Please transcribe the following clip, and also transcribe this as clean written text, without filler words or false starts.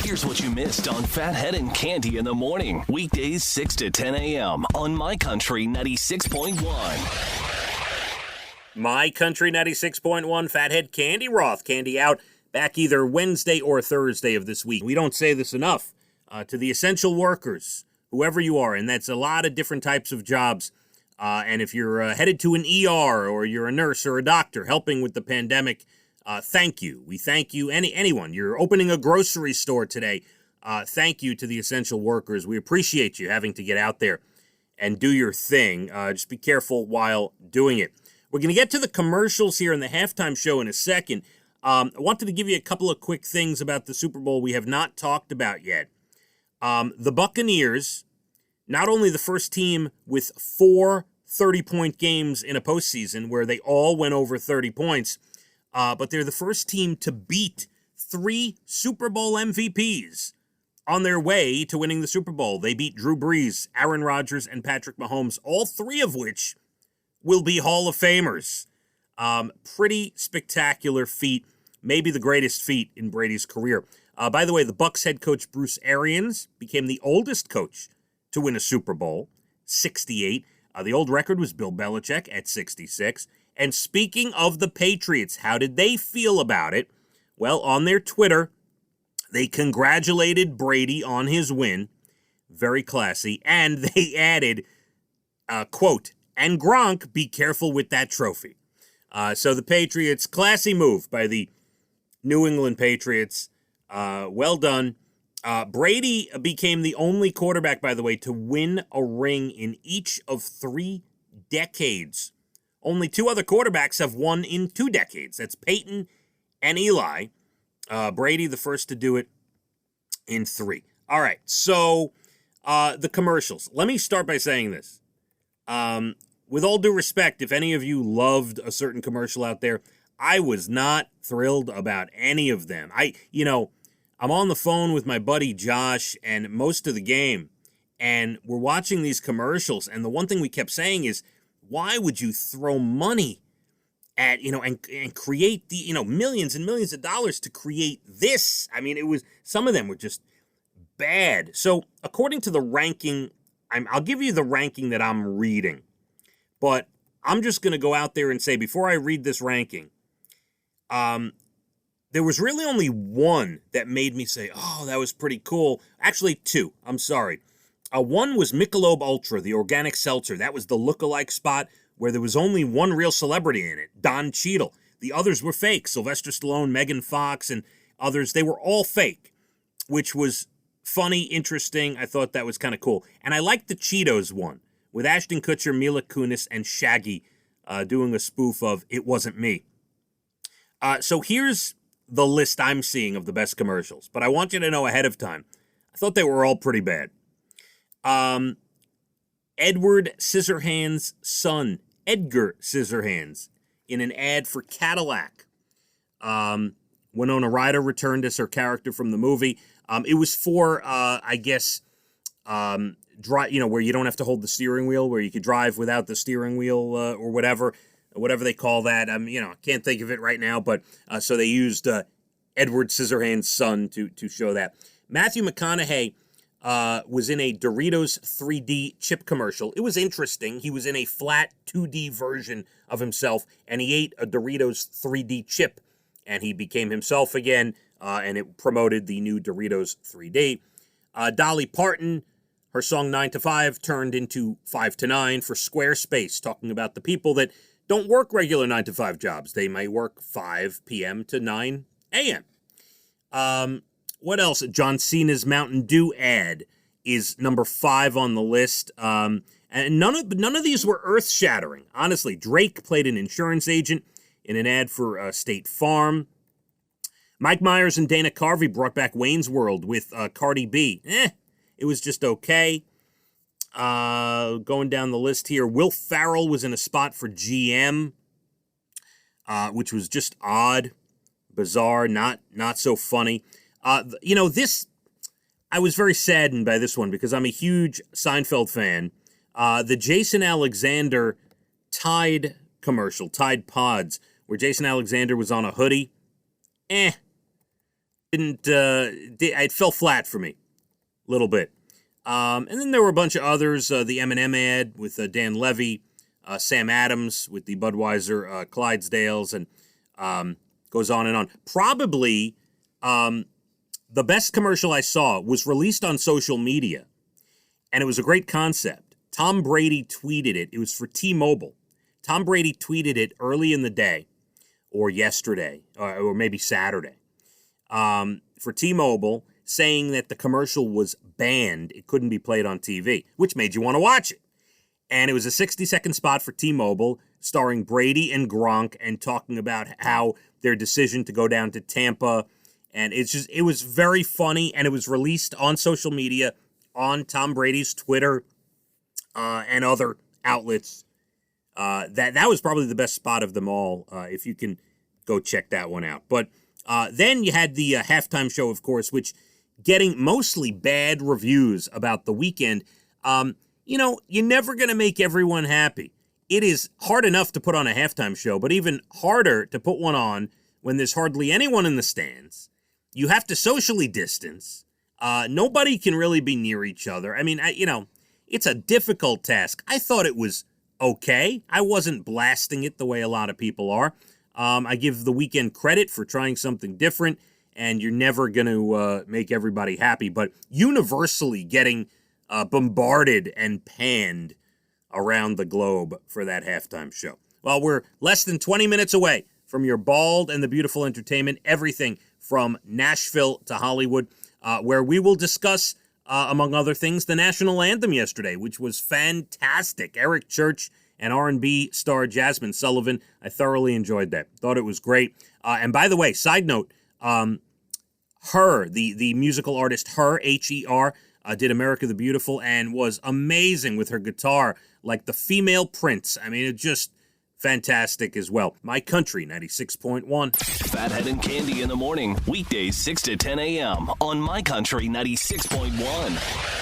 Here's what you missed on Phathead and Cande in the morning. Weekdays 6 to 10 a.m. on My Country 96.1. My Country 96.1, Phathead, Cande Roth. Cande out back either Wednesday or Thursday of this week. We don't say this enough to the essential workers, whoever you are, and that's a lot of different types of jobs. And if you're headed to an ER or you're a nurse or a doctor helping with the pandemic, thank you. We thank you. Anyone. You're opening a grocery store today. Thank you to the essential workers. We appreciate you having to get out there and do your thing. Just be careful while doing it. We're going to get to the commercials here in the halftime show in a second. I wanted to give you a couple of quick things about the Super Bowl we have not talked about yet. The Buccaneers, not only the first team with 4 30-point games in a postseason where they all went over 30 points, but they're the first team to beat 3 Super Bowl MVPs on their way to winning the Super Bowl. They beat Drew Brees, Aaron Rodgers, and Patrick Mahomes, all 3 of which will be Hall of Famers. Pretty spectacular feat, maybe the greatest feat in Brady's career. By the way, the Bucs head coach Bruce Arians became the oldest coach to win a Super Bowl, 68. The old record was Bill Belichick at 66. And speaking of the Patriots, how did they feel about it? Well, on their Twitter, they congratulated Brady on his win. Very classy. And they added, quote, "And Gronk, be careful with that trophy." So the Patriots, classy move by the New England Patriots. Well done. Brady became the only quarterback, by the way, to win a ring in each of 3 decades. Only 2 other quarterbacks have won in 2 decades. That's Peyton and Eli. Brady, the first to do it in 3. All right, so the commercials. Let me start by saying this. With all due respect, if any of you loved a certain commercial out there, I was not thrilled about any of them. I'm on the phone with my buddy Josh and most of the game, and we're watching these commercials, and the one thing we kept saying is, why would you throw money at, and create the, millions and millions of dollars to create this? I mean, some of them were just bad. So according to the ranking, I'll give you the ranking that I'm reading, but I'm just going to go out there and say, before I read this ranking, there was really only one that made me say, oh, that was pretty cool. Actually, 2. I'm sorry. One was Michelob Ultra, the organic seltzer. That was the lookalike spot where there was only one real celebrity in it, Don Cheadle. The others were fake. Sylvester Stallone, Megan Fox, and others. They were all fake, which was funny, interesting. I thought that was kind of cool. And I liked the Cheetos one with Ashton Kutcher, Mila Kunis, and Shaggy doing a spoof of It Wasn't Me. So here's the list I'm seeing of the best commercials, but I want you to know ahead of time, I thought they were all pretty bad. Edward Scissorhands' son, Edgar Scissorhands, in an ad for Cadillac. Winona Ryder returned as her character from the movie. It was for, where you don't have to hold the steering wheel, where you could drive without the steering wheel or whatever they call that. I can't think of it right now, but so they used Edward Scissorhands' son to show that. Matthew McConaughey was in a Doritos 3D chip commercial. It was interesting. He was in a flat 2D version of himself, and he ate a Doritos 3D chip, and he became himself again, and it promoted the new Doritos 3D. Dolly Parton, her song 9 to 5 turned into 5 to 9 for Squarespace, talking about the people that don't work regular 9 to 5 jobs. They might work 5 p.m. to 9 a.m. What else? John Cena's Mountain Dew ad is number 5 on the list. And none of these were earth-shattering. Honestly, Drake played an insurance agent in an ad for State Farm. Mike Myers and Dana Carvey brought back Wayne's World with Cardi B. It was just okay. Going down the list here, Will Ferrell was in a spot for GM, which was just odd, bizarre, not so funny. This, I was very saddened by this one because I'm a huge Seinfeld fan. The Jason Alexander Tide commercial, Tide Pods, where Jason Alexander was on a hoodie. it fell flat for me a little bit. And then there were a bunch of others. The M&M ad with Dan Levy, Sam Adams with the Budweiser Clydesdales, and goes on and on. Probably the best commercial I saw was released on social media, and it was a great concept. Tom Brady tweeted it. It was for T-Mobile. Tom Brady tweeted it early in the day, or yesterday, or maybe Saturday, for T-Mobile, saying that the commercial was banned. It couldn't be played on TV, which made you want to watch it. And it was a 60-second spot for T-Mobile starring Brady and Gronk and talking about how their decision to go down to Tampa. And it was very funny, and it was released on social media, on Tom Brady's Twitter and other outlets. That was probably the best spot of them all, if you can go check that one out. But then you had the halftime show, of course, which getting mostly bad reviews about the weekend. You're never going to make everyone happy. It is hard enough to put on a halftime show, but even harder to put one on when there's hardly anyone in the stands. You have to socially distance. Nobody can really be near each other. I mean, it's a difficult task. I thought it was okay. I wasn't blasting it the way a lot of people are. I give the weekend credit for trying something different, and you're never going to make everybody happy. But universally getting bombarded and panned around the globe for that halftime show. Well, we're less than 20 minutes away from your bald and the beautiful entertainment, everything from Nashville to Hollywood, where we will discuss, among other things, the national anthem yesterday, which was fantastic. Eric Church and R&B star Jasmine Sullivan. I thoroughly enjoyed that. Thought it was great. And by the way, side note, Her, the musical artist Her, H-E-R, did America the Beautiful and was amazing with her guitar, like the female Prince. I mean, it just fantastic as well. My Country, 96.1. Phathead and Cande in the morning, weekdays 6 to 10 a.m. on My Country 96.1.